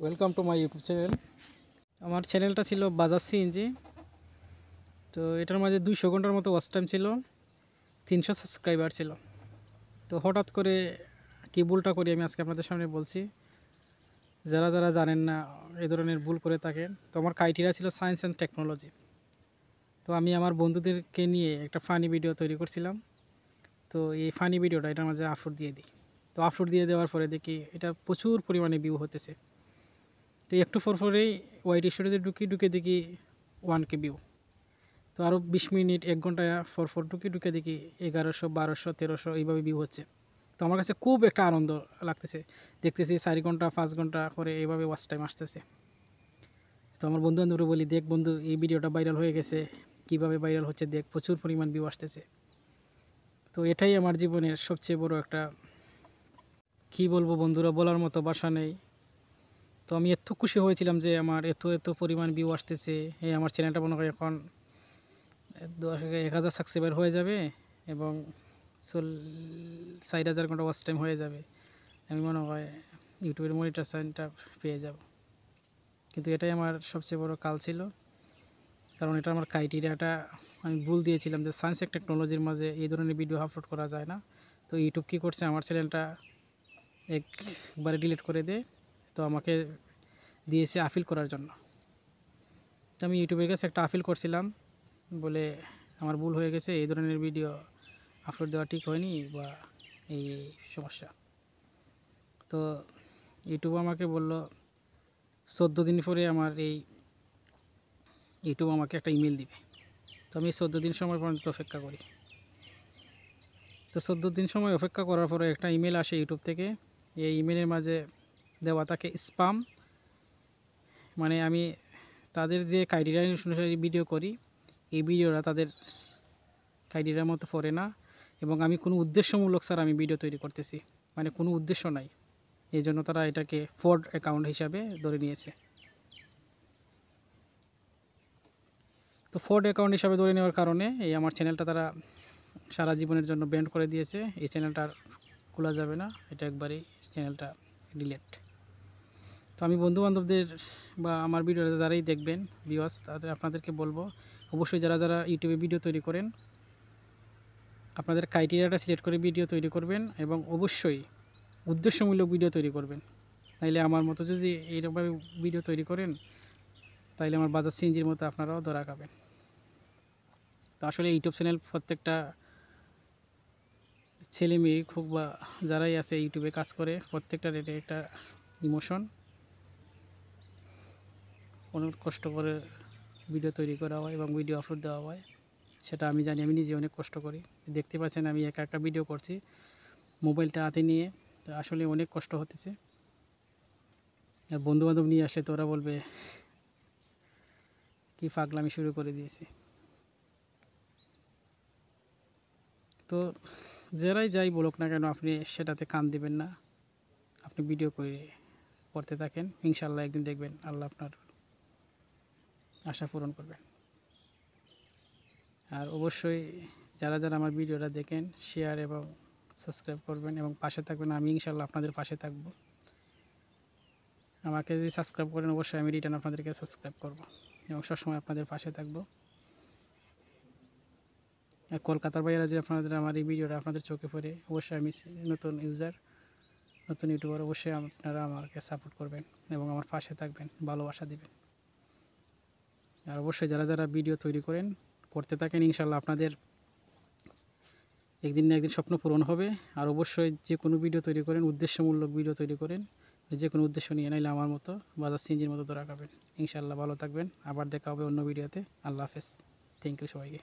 Welcome to my YouTube channel. আমার চ্যানেলটা ছিল বাজাজ সিএনজি। তো এটার মাঝে 200 ঘন্টার মতো ওয়াচ টাইম ছিল, 300 সাবস্ক্রাইবার ছিল। তো হঠাৎ করে কী ভুলটা করি আমি আজকে আপনাদের সামনে বলছি। যারা যারা জানেন না এই ধরনের ভুল করে থাকেন, তো আমার ক্রাইটেরিয়া ছিল সায়েন্স অ্যান্ড টেকনোলজি। তো আমি আমার বন্ধুদেরকে নিয়ে একটা ফানি ভিডিও তৈরি করছিলাম। তো এই ফানি ভিডিওটা এটার মাঝে আপলোড দিয়ে দিই। তো আপলোড দিয়ে দেওয়ার পরে দেখি এটা প্রচুর পরিমাণে ভিউ হতেছে। তো একটু পরেই ওয়াইটি স্টুডিওতে ঢুকে দেখি 1K ভিউ। তো আরও 20 মিনিট 1 ঘন্টা পর ঢুকে দেখি 1100, 1200, 1300 এইভাবে ভিউ হচ্ছে। তো আমার কাছে খুব একটা আনন্দ লাগতেছে, দেখতেছি 4 ঘন্টা 5 ঘন্টা করে এইভাবে ওয়াচ টাইম আসতেছে। তো আমার বন্ধু বান্ধবরা বলি, দেখ বন্ধু এই ভিডিওটা ভাইরাল হয়ে গেছে, কীভাবে ভাইরাল হচ্ছে দেখ, প্রচুর পরিমাণ ভিউ আসতেছে। তো এটাই আমার জীবনের সবচেয়ে বড় একটা, কী বলবো বন্ধুরা, বলার মতো ভাষা নেই। তো আমি এত খুশি হয়েছিলাম যে আমার এত পরিমাণ ভিউ আসতেছে, আমার চ্যানেলটা মনে হয় এখন 1000 সাবস্ক্রাইবার হয়ে যাবে এবং 4000 ঘন্টা ওয়াচ টাইম হয়ে যাবে। আমি মনে হয় ইউটিউবের মনিটাইজেশনটা পেয়ে যাব। কিন্তু এটাই আমার সবচেয়ে বড় কাল ছিল, কারণ এটা আমার ক্রাইটেরিয়াটা আমি ভুল দিয়েছিলাম যে সায়েন্স অ্যান্ড টেকনোলজির মাঝে এই ধরনের ভিডিও আপলোড করা যায় না। তো ইউটিউব কী করছে, আমার চ্যানেলটা একবারে ডিলিট করে দেয়। তো আমাকে দিয়েছে আপিল করার জন্য। তো আমি ইউটিউবের কাছে একটা আপিল করছিলাম, বলে আমার ভুল হয়ে গেছে, এই ধরনের ভিডিও আপলোড দেওয়া ঠিক হয়নি বা এই সমস্যা। তো ইউটিউব আমাকে বলল 14 দিন পরে আমার এই ইউটিউব আমাকে একটা ইমেল দিবে। তো আমি 14 দিন সময় পর্যন্ত অপেক্ষা করি। তো 14 দিন সময় অপেক্ষা করার পরে একটা ইমেল আসে ইউটিউব থেকে। এই ইমেলের মাঝে দেওয়া থাকে স্পাম, মানে আমি তাদের যে ক্রাইটেরিয়া অনুসারে ভিডিও করি, এই ভিডিওটা তাদের ক্রাইটেরিয়ার মতো পড়ে না এবং আমি কোনো উদ্দেশ্যমূলক ছাড়া আমি ভিডিও তৈরি করতেছি, মানে কোনো উদ্দেশ্য নাই। এই জন্য তারা এটাকে ফ্রড অ্যাকাউন্ট হিসাবে ধরে নিয়েছে। তো ফ্রড অ্যাকাউন্ট হিসাবে ধরে নেওয়ার কারণে এই আমার চ্যানেলটা তারা সারা জীবনের জন্য ব্যান্ড করে দিয়েছে। এই চ্যানেলটা আর খোলা যাবে না, এটা একবারেই চ্যানেলটা ডিলেট। তো আমি বন্ধুবান্ধবদের বা আমার ভিডিওটা যারাই দেখবেন ভিউয়ার্স, তাদের আপনাদেরকে বলবো, অবশ্যই যারা যারা ইউটিউবে ভিডিও তৈরি করেন আপনাদের ক্রাইটেরিয়াটা সিলেক্ট করে ভিডিও তৈরি করবেন এবং অবশ্যই উদ্দেশ্যমূলক ভিডিও তৈরি করবেন। তাইলে আমার মতো যদি এইরকমভাবে ভিডিও তৈরি করেন, তাইলে আমার বাজাজ সিএনজির মতো আপনারাও ধরা খাবেন। তো আসলে ইউটিউব চ্যানেল প্রত্যেকটা ছেলে মেয়ে হোক বা যারাই আছে ইউটিউবে কাজ করে, প্রত্যেকটা রেটে একটা ইমোশন, অনেক কষ্ট করে ভিডিও তৈরি করা হয় এবং ভিডিও আপলোড দেওয়া হয়। সেটা আমি জানি, আমি নিজে অনেক কষ্ট করি। দেখতে পাচ্ছেন আমি একা একটা ভিডিও করছি মোবাইলটা হাতে নিয়ে, তো আসলে অনেক কষ্ট হতেছে। আর বন্ধুবান্ধব নিয়ে আসলে তো ওরা বলবে কি পাগলামি শুরু করে দিয়েছি। তো যারাই যাই বলুক না কেন, আপনি সেটাতে কান দিবেন না, আপনি ভিডিও করতে থাকেন, ইনশাল্লাহ একদিন দেখবেন আল্লাহ আপনার আশা পূরণ করবেন। আর অবশ্যই যারা যারা আমার ভিডিওটা দেখেন শেয়ার এবং সাবস্ক্রাইব করবেন এবং পাশে থাকবেন। আমি ইনশাল্লাহ আপনাদের পাশে থাকব। আমাকে যদি সাবস্ক্রাইব করেন, অবশ্যই আমি রিটার্ন আপনাদেরকে সাবস্ক্রাইব করব এবং সবসময় আপনাদের পাশে থাকব। আর কলকাতার বাইরে যদি আপনাদের আমার এই ভিডিওটা আপনাদের চোখে পড়ে, অবশ্যই আমি নতুন ইউজার, নতুন ইউটিউবার, অবশ্যই আপনারা আমাকে সাপোর্ট করবেন এবং আমার পাশে থাকবেন, ভালোবাসা দিবেন। আর অবশ্যই যারা যারা ভিডিও তৈরি করতে থাকেন, ইনশাল্লাহ আপনাদের একদিন না একদিন স্বপ্ন পূরণ হবে। আর অবশ্যই যে কোনো ভিডিও তৈরি করেন, উদ্দেশ্যমূলক ভিডিও তৈরি করেন, যে কোনো উদ্দেশ্য নিয়ে, নাইলে আমার মতো বাজাজ সিএনজির মতো ধরা খাবেন। ইনশাল্লাহ ভালো থাকবেন, আবার দেখা হবে অন্য ভিডিওতে। আল্লাহ হাফেজ, থ্যাংক ইউ সবাইকে।